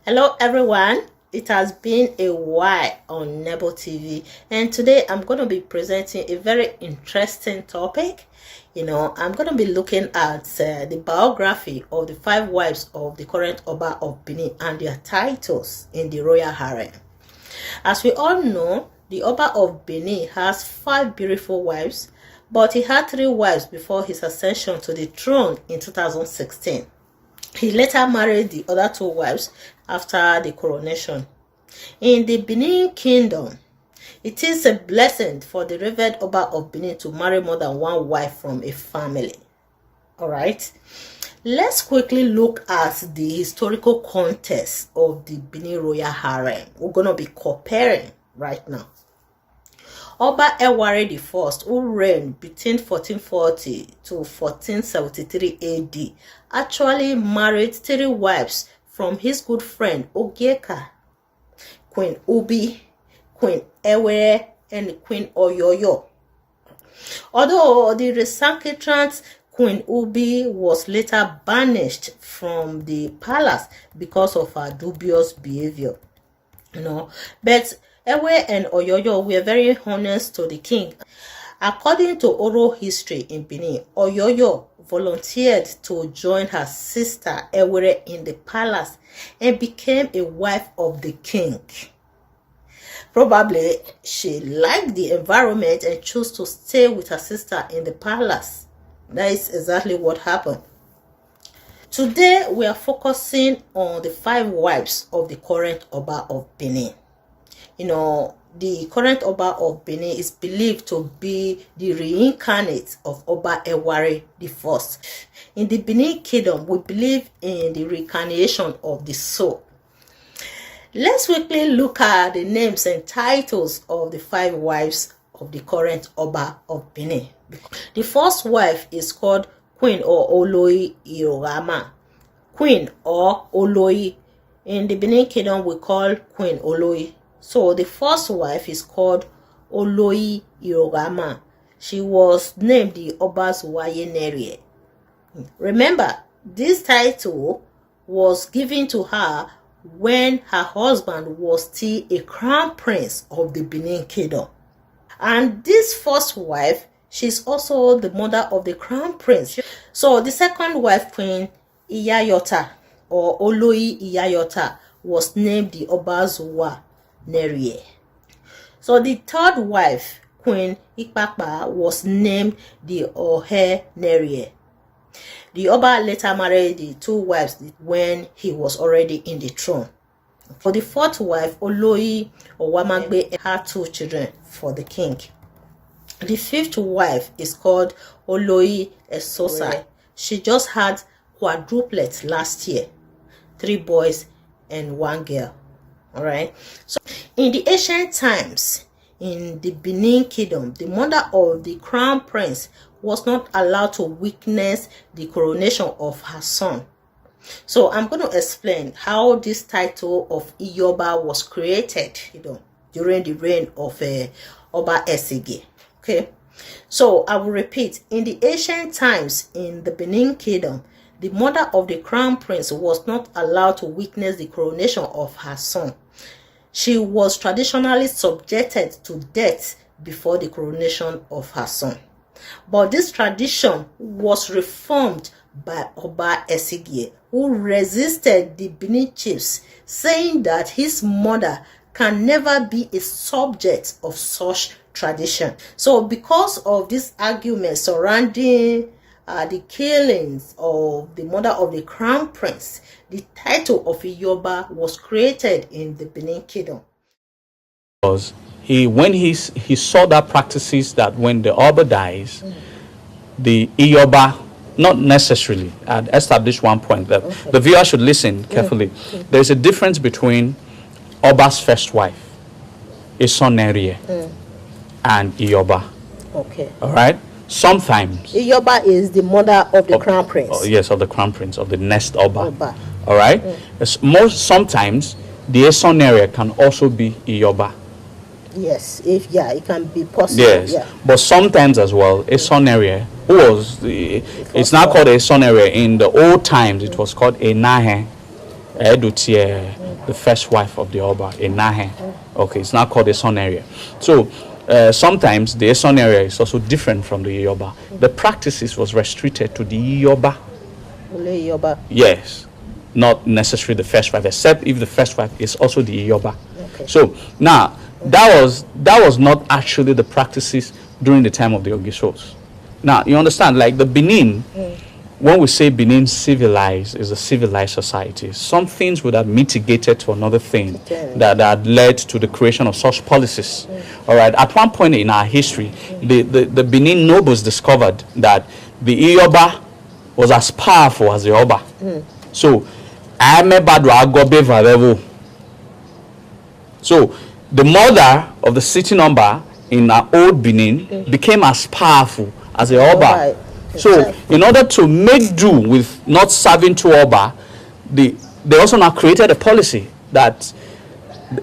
Hello everyone, it has been a while on Nebo TV, and today I'm going to be presenting a very interesting topic. I'm going to be looking at the biography of the 5 wives of the current Oba of Benin and their titles in the royal harem. As we all know, the Oba of Benin has 5 beautiful wives, but he had 3 wives before his ascension to the throne in 2016. He later married the other 2 wives after the coronation. In the Benin Kingdom, it is a blessing for the revered Oba of Benin to marry more than 1 wife from a family. Alright, let's quickly look at the historical context of the Benin Royal Harem. We're going to be comparing right now. Oba Eware I, who reigned between 1440 to 1473 AD, actually married 3 wives from his good friend Ogeka, Queen Ubi, Queen Ewere, and Queen Oyoyo. Although the recalcitrant Queen Ubi was later banished from the palace because of her dubious behavior, but Ewe and Oyoyo were very honest to the king. According to oral history in Benin, Oyoyo volunteered to join her sister Ewere in the palace and became a wife of the king. Probably she liked the environment and chose to stay with her sister in the palace. That is exactly what happened. Today we are focusing on the 5 wives of the current Oba of Benin. The current Oba of Benin is believed to be the reincarnate of Oba Eware I. In the Benin Kingdom, we believe in the reincarnation of the soul. Let's quickly look at the names and titles of the 5 wives of the current Oba of Benin. The first wife is called Queen or Oloi Irogama. Queen or Oloi. In the Benin Kingdom, we call Queen Oloi. So the first wife is called Oloi Irogama. She was named the Oba's Wayenerie. Remember, this title was given to her when her husband was still a crown prince of the Benin Kingdom. And this first wife, she's also the mother of the crown prince. So the second wife, Queen Iyayota or Oloi Iyayota, was named the Oba's Wayenerie. So the third wife, Queen Ikpakpa, was named the Ohenerie. The Oba later married the 2 wives when he was already in the throne. For the fourth wife, Oloi Owamagbe, had 2 children for the king. The fifth wife is called Oloi Esosa. She just had quadruplets last year, 3 boys and 1 girl. Alright, so in the ancient times in the Benin Kingdom, the mother of the crown prince was not allowed to witness the coronation of her son. So I'm going to explain how this title of Iyoba was created during the reign of Oba Esige. Okay, so I will repeat. In the ancient times in the Benin Kingdom, the mother of the crown prince was not allowed to witness the coronation of her son. She was traditionally subjected to death before the coronation of her son. But this tradition was reformed by Oba Esige, who resisted the Benin chiefs, saying that his mother can never be a subject of such tradition. So because of this argument surrounding the killings of the mother of the crown prince, the title of Iyoba was created in the Benin Kingdom. Because when he saw that practices that when the Oba dies, the Iyoba, not necessarily, I'd establish one point that the viewer should listen carefully. There's a difference between Oba's first wife, Isonerie, and Iyoba. Okay. All right. Sometimes Iyoba is the mother of the crown prince. Oh, yes, of the crown prince, of the next Oba. All right. Sometimes the Isonerie can also be Iyoba. Yes, it can be possible. Yes, yeah. But sometimes as well, a son area was it's now called a son area. In the old times, it was called a nahe. Edutie, the first wife of the Oba in Nahe. Okay, it's now called the Son area. So sometimes the Son area is also different from the Yoba. The practices was restricted to the Yoba. Only Yoba. Yes, not necessarily the first wife, except if the first wife is also the Yoba. Okay. So now that was not actually the practices during the time of the Ogisos. Now you understand, like the Benin. When we say Benin civilized, is a civilized society, some things would have mitigated to another thing that had led to the creation of such policies. All right. At one point in our history, the Benin nobles discovered that the Iyoba was as powerful as the Oba. So, so the mother of the city number in our old Benin became as powerful as the Oba. So, in order to make do with not serving to Oba, they also now created a policy that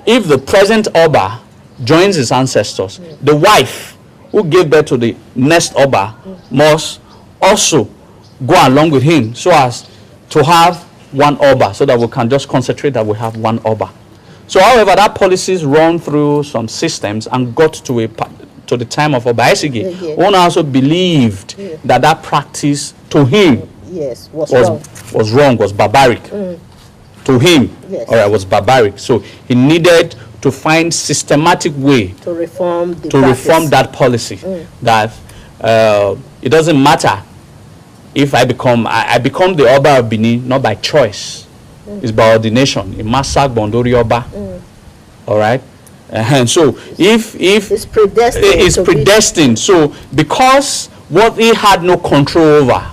if the present Oba joins his ancestors, the wife who gave birth to the next Oba must also go along with him so as to have one Oba, so that we can just concentrate that we have one Oba. So, however, that policies run through some systems and got to the time of Oba Isigi. One also believed that practice to him was wrong, was barbaric. To him, was barbaric. So he needed to find systematic way to reform that policy. That it doesn't matter if I become the Oba of Benin not by choice. It's by ordination. In Masak Bondori Oba. All right. And so if it's predestined, so because what he had no control over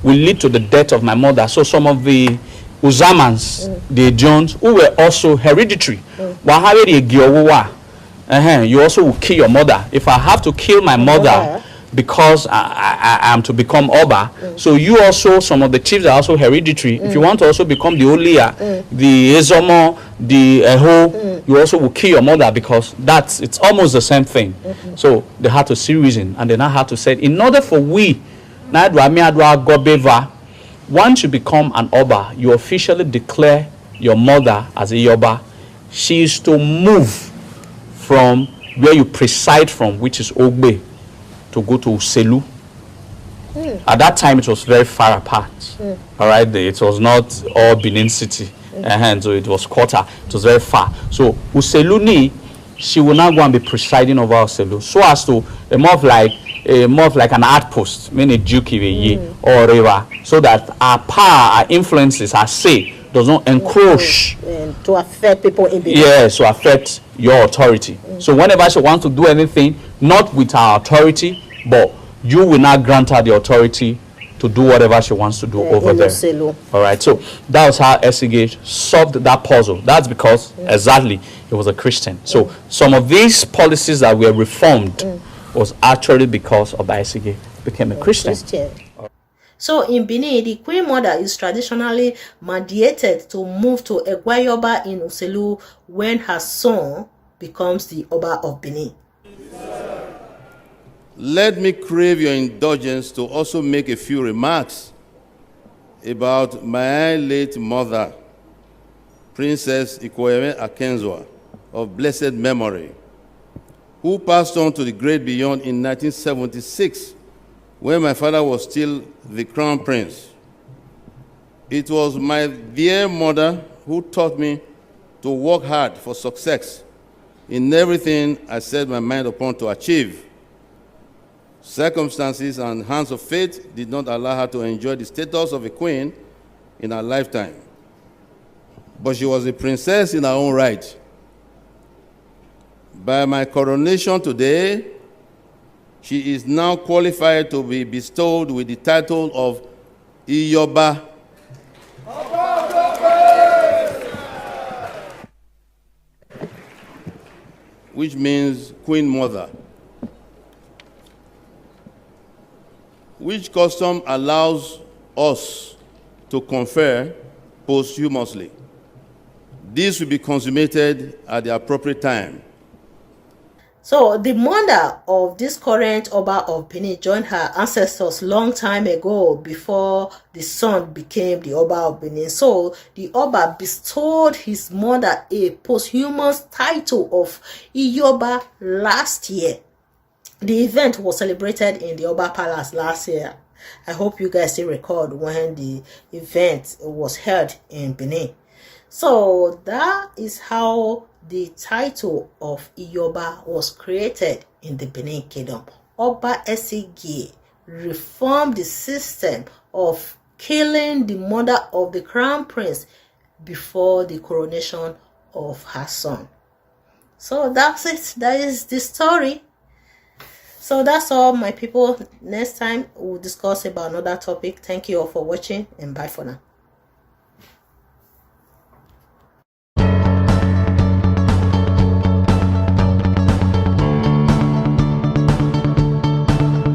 will lead to the death of my mother. So some of the Uzamans, the Jones, who were also hereditary, you also will kill your mother. If I have to kill my mother because I am to become Oba, so you also, some of the chiefs are also hereditary. If you want to also become the Olia, the Ezomo, the Eho, you also will kill your mother, because it's almost the same thing. So they had to see reason, and they now had to say, in order for once you become an Oba, you officially declare your mother as a Yoba. She is to move from where you preside from, which is Ogbe, to go to Uselu. At that time, it was very far apart. All right, it was not all Benin City, and so it was quarter. It was very far. So Uselu ni, she will now go and be presiding over Uselu, so as to more of like an outpost, meaning Juki or River, so that our power, our influences, our say does not encroach to affect people in the to affect your authority. So whenever she wants to do anything, not with our authority, but you will not grant her the authority to do whatever she wants to do over there. All right. So that was how Essigate solved that puzzle. That's because exactly he was a Christian. So some of these policies that were reformed was actually because of Essigate became a Christian. So in Benin, the queen mother is traditionally mandated to move to Egwayoba in Uselu when her son becomes the Oba of Benin. Let me crave your indulgence to also make a few remarks about my late mother, Princess Ikoyeme Akenzwa, of blessed memory, who passed on to the great beyond in 1976, when my father was still the crown prince. It was my dear mother who taught me to work hard for success in everything I set my mind upon to achieve. Circumstances and hands of fate did not allow her to enjoy the status of a queen in her lifetime. But she was a princess in her own right. By my coronation today, she is now qualified to be bestowed with the title of Iyoba, which means Queen Mother, which custom allows us to confer posthumously. This will be consummated at the appropriate time. So the mother of this current Oba of Benin joined her ancestors long time ago before the son became the Oba of Benin. So the Oba bestowed his mother a posthumous title of Iyoba last year. The event was celebrated in the Oba Palace last year. I hope you guys still record when the event was held in Benin. So that is how the title of Iyoba was created in the Benin Kingdom. Oba Esigi reformed the system of killing the mother of the crown prince before the coronation of her son. So that's it. That is the story. So that's all, my people. Next time we'll discuss about another topic. Thank you all for watching, and bye for now.